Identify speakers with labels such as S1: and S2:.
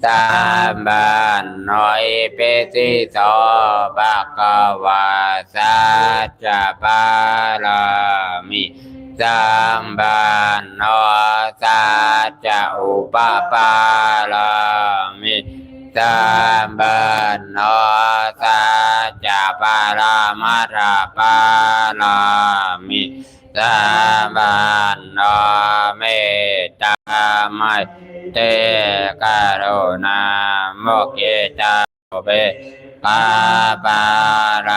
S1: สัมปันโนอิปิสิโสภะคะวะสัจจะปารามิสัมปันโนสัจจะอุปปารามิสัมปันโนสัจจะปารามัตถปารามิสัมปันโนเมตตาไมเตกรุณามุขิตาเบกาปารา